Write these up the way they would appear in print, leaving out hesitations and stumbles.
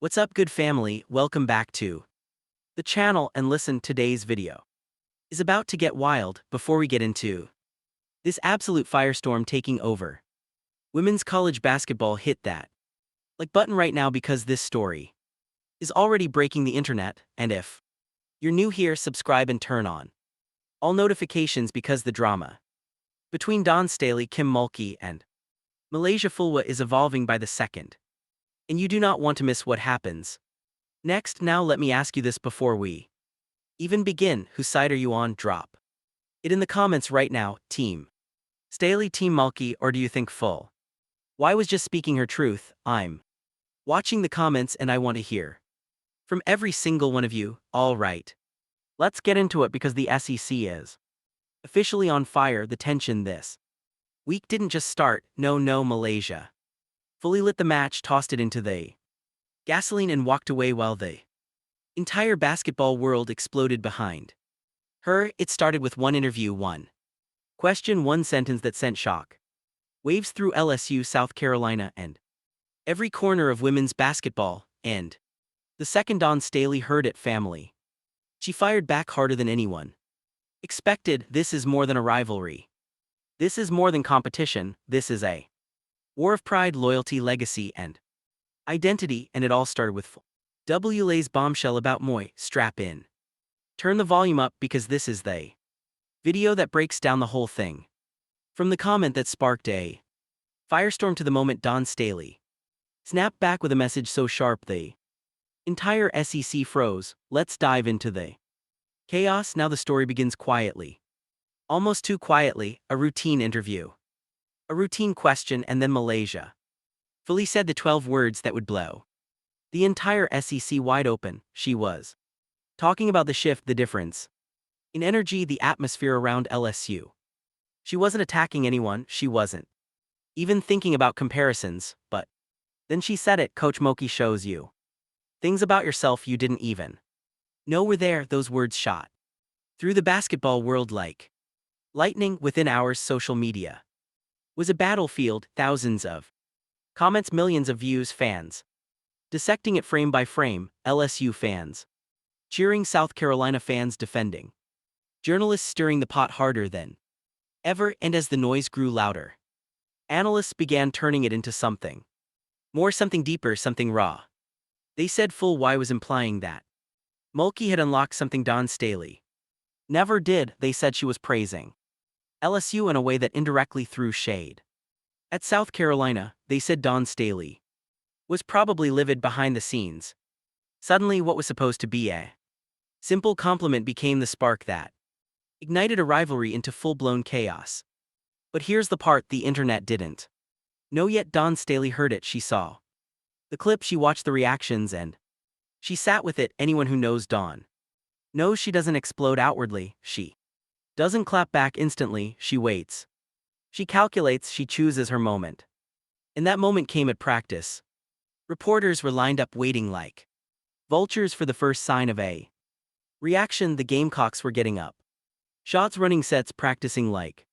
What's up, good family? Welcome back to the channel and listen. Today's video is about to get wild. Before we get into this absolute firestorm taking over women's college basketball, hit that like button right now because this story is already breaking the internet. And if you're new here, subscribe and turn on all notifications because the drama between Staley, Kim Mulkey, and Malaysia Fulwiley is evolving by the second, and you do not want to miss what happens next. Now let me ask you this before we even begin: whose side are you on? Drop it in the comments right now. Team Staley, Team Mulkey, or do you think Fulwiley was just speaking her truth? I'm watching the comments and I want to hear from every single one of you. All right, let's get into it because the SEC is officially on fire. The tension this week didn't just start. No, Malaysia fully lit the match, tossed it into the gasoline and walked away while the entire basketball world exploded behind her. It started with one interview, one question, one sentence that sent shock waves through LSU, South Carolina, and every corner of women's basketball. And the second Staley heard it, family, she fired back harder than anyone expected. This is more than a rivalry. This is more than competition. This is a war of pride, loyalty, legacy, and identity. And it all started with Fulwiley's bombshell about Moy. Strap in. Turn the volume up because this is the video that breaks down the whole thing. From the comment that sparked a firestorm to the moment Staley snapped back with a message so sharp the entire SEC froze. Let's dive into the chaos. Now the story begins quietly. Almost too quietly. A routine interview, a routine question, and then Malaysia fully said the 12 words that would blow the entire SEC wide open. She was talking about the shift, the difference in energy, the atmosphere around LSU. She wasn't attacking anyone, she wasn't even thinking about comparisons, but then she said it: Coach Mulkey shows you things about yourself you didn't even know were there. Those words shot through the basketball world like lightning. Within hours, social media was a battlefield. Thousands of comments, millions of views, fans dissecting it frame by frame, LSU fans cheering, South Carolina fans defending, journalists stirring the pot harder than ever. And as the noise grew louder, analysts began turning it into something more, something deeper, something raw. They said Fulwiley was implying that Mulkey had unlocked something Staley never did. They said she was praising LSU in a way that indirectly threw shade at South Carolina. They said Staley was probably livid behind the scenes. Suddenly, what was supposed to be a simple compliment became the spark that ignited a rivalry into full-blown chaos. But here's the part the internet didn't know yet. Staley heard it, she saw the clip, she watched the reactions, and she sat with it. Anyone who knows Dawn knows she doesn't explode outwardly, she doesn't clap back instantly, she waits. She calculates, she chooses her moment. And that moment came at practice. Reporters were lined up waiting like vultures for the first sign of a reaction. The Gamecocks were getting up shots, running sets, practicing like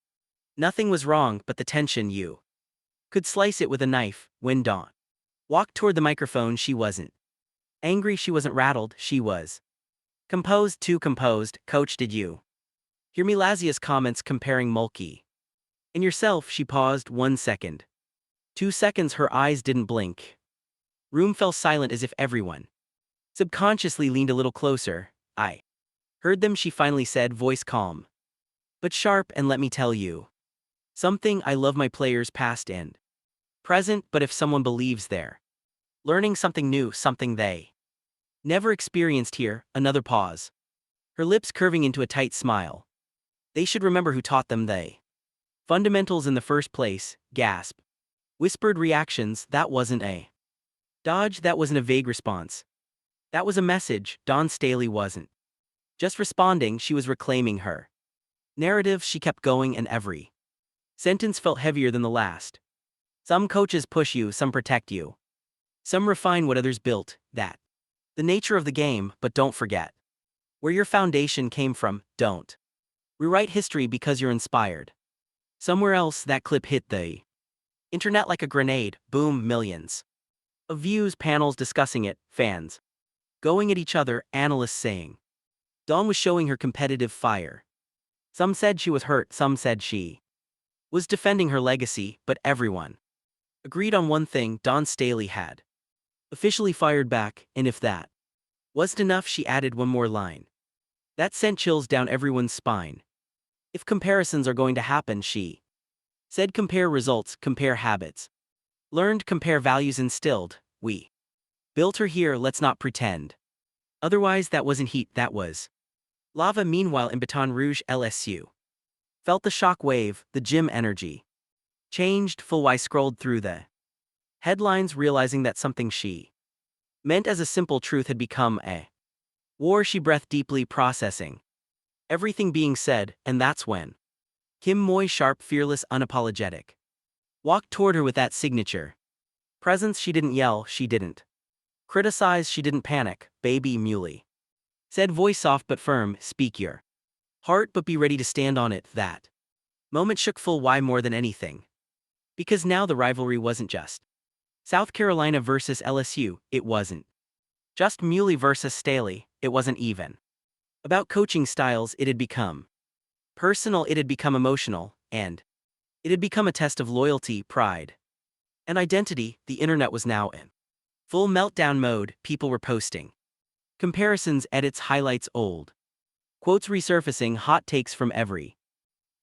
nothing was wrong, but the tension, you could slice it with a knife. When Dawn walked toward the microphone, she wasn't angry, she wasn't rattled, she was composed, too composed. Coach, did you hear me? Lazia's comments comparing Mulkey and yourself. She paused. 1 second. 2 seconds. Her eyes didn't blink. Room fell silent as if everyone subconsciously leaned a little closer. I heard them, she finally said, voice calm but sharp. And let me tell you something, I love my players past and present, but if someone believes they're learning something new, something they never experienced here, another pause, her lips curving into a tight smile, they should remember who taught them the fundamentals in the first place. Gasp. Whispered reactions. That wasn't a dodge, that wasn't a vague response. That was a message. Staley wasn't just responding, she was reclaiming her narrative. She kept going, and every sentence felt heavier than the last. Some coaches push you, some protect you, some refine what others built. That the nature of the game, but don't forget where your foundation came from. Don't rewrite history because you're inspired somewhere else. That clip hit the internet like a grenade. Boom, millions Of views, panels discussing it, fans going at each other, analysts saying Dawn was showing her competitive fire. Some said she was hurt, some said she was defending her legacy, but everyone agreed on one thing: Dawn Staley had officially fired back, and if that wasn't enough, she added one more line that sent chills down everyone's spine. If comparisons are going to happen, she said, compare results, compare habits learned, compare values instilled. We built her here, let's not pretend otherwise. That wasn't heat, that was lava. Meanwhile, in Baton Rouge, LSU felt the shock wave, the gym energy changed. Fulwiley scrolled through the headlines, realizing that something she meant as a simple truth had become a war. She breathed deeply, processing everything being said, and that's when Kim Mulkey, sharp, fearless, unapologetic, walked toward her with that signature presence. She didn't yell, she didn't criticize, she didn't panic. Baby Muley said, voice soft but firm, speak your heart, but be ready to stand on it. That moment shook Fulwiley more than anything, because now the rivalry wasn't just South Carolina versus LSU, it wasn't just Muley versus Staley, it wasn't even about coaching styles. It had become personal, it had become emotional, and it had become a test of loyalty, pride, and identity. The internet was now in full meltdown mode. People were posting comparisons, edits, highlights, old quotes resurfacing, hot takes from every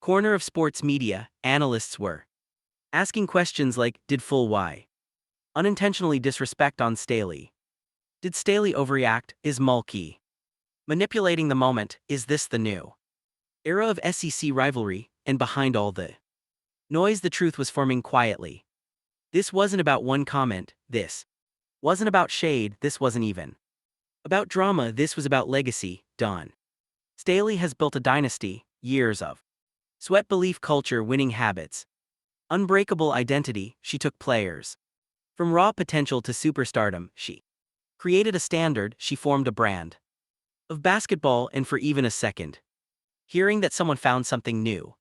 corner of sports media. Analysts were asking questions like, did Fulwiley unintentionally disrespect on Staley? Did Staley overreact? Is Mulkey manipulating the moment? Is this the new era of SEC rivalry? And behind all the noise, the truth was forming quietly. This wasn't about one comment, this wasn't about shade, this wasn't even about drama, this was about legacy. Dawn Staley has built a dynasty, years of sweat, belief, culture, winning habits, unbreakable identity. She took players from raw potential to superstardom. She created a standard, she formed a brand of basketball, and for even a second, hearing that someone found something new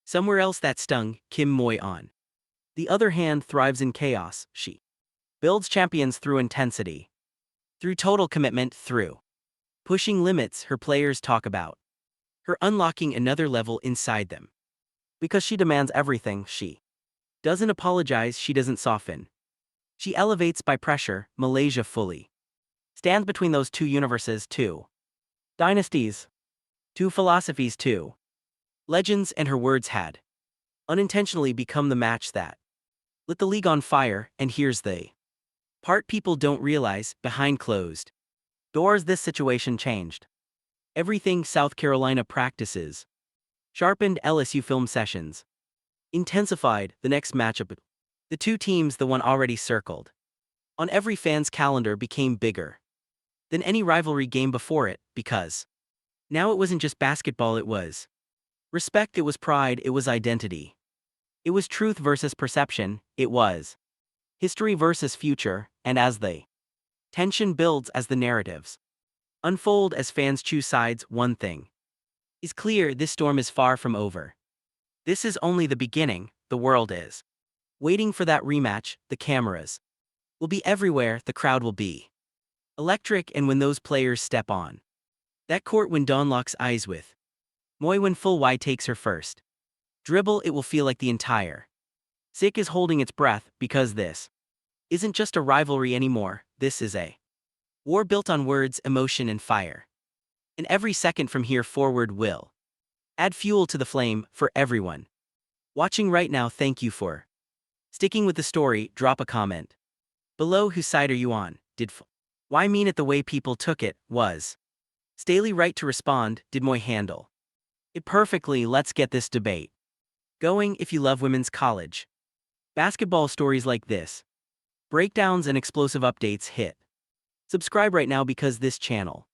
somewhere else, that stung. Kim Mulkey, on the other hand, thrives in chaos. She builds champions through intensity, through total commitment, through pushing limits. Her players talk about her unlocking another level inside them. Because she demands everything, she doesn't apologize, she doesn't soften. She elevates by pressure. Malaysia fully stands between those two universes, two dynasties, two philosophies, two legends, and her words had unintentionally become the match that lit the league on fire. And here's the part people don't realize: behind closed doors, this situation changed everything. South Carolina practices sharpened, LSU film sessions intensified. The next matchup, the two teams, the one already circled on every fan's calendar, became bigger than any rivalry game before it, because now it wasn't just basketball, it was respect, it was pride, it was identity. It was truth versus perception, it was history versus future. And as the tension builds, as the narratives unfold, as fans choose sides, one thing is clear: this storm is far from over. This is only the beginning. The world is waiting for that rematch. The cameras will be everywhere, the crowd will be electric, and when those players step on that court, when Dawn locks eyes with Mulkey, when Fulwiley takes her first dribble, it will feel like the entire SIC is holding its breath, because this isn't just a rivalry anymore, this is a war built on words, emotion, and fire. And every second from here forward will add fuel to the flame. For everyone watching right now, thank you for sticking with the story. Drop a comment below. Whose side are you on? Did Fulwiley mean it the way people took it? Was Staley right to respond? Did Mulkey handle it perfectly? Let's get this debate going. If you love women's college basketball stories like this, breakdowns and explosive updates, hit subscribe right now, because this channel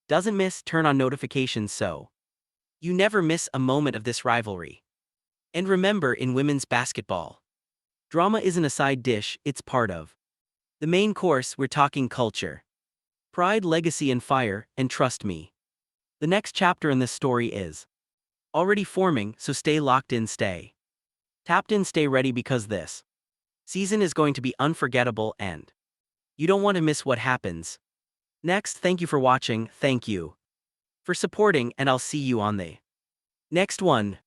doesn't miss. Turn on notifications so you never miss a moment of this rivalry. And remember, in women's basketball, drama isn't a side dish, it's part of the main course. We're talking culture, pride, legacy, and fire. And trust me, the next chapter in this story is already forming, so stay locked in, stay tapped in, stay ready, because this season is going to be unforgettable and You don't want to miss what happens. Next, thank you for watching, thank you for supporting, and I'll see you on the next one.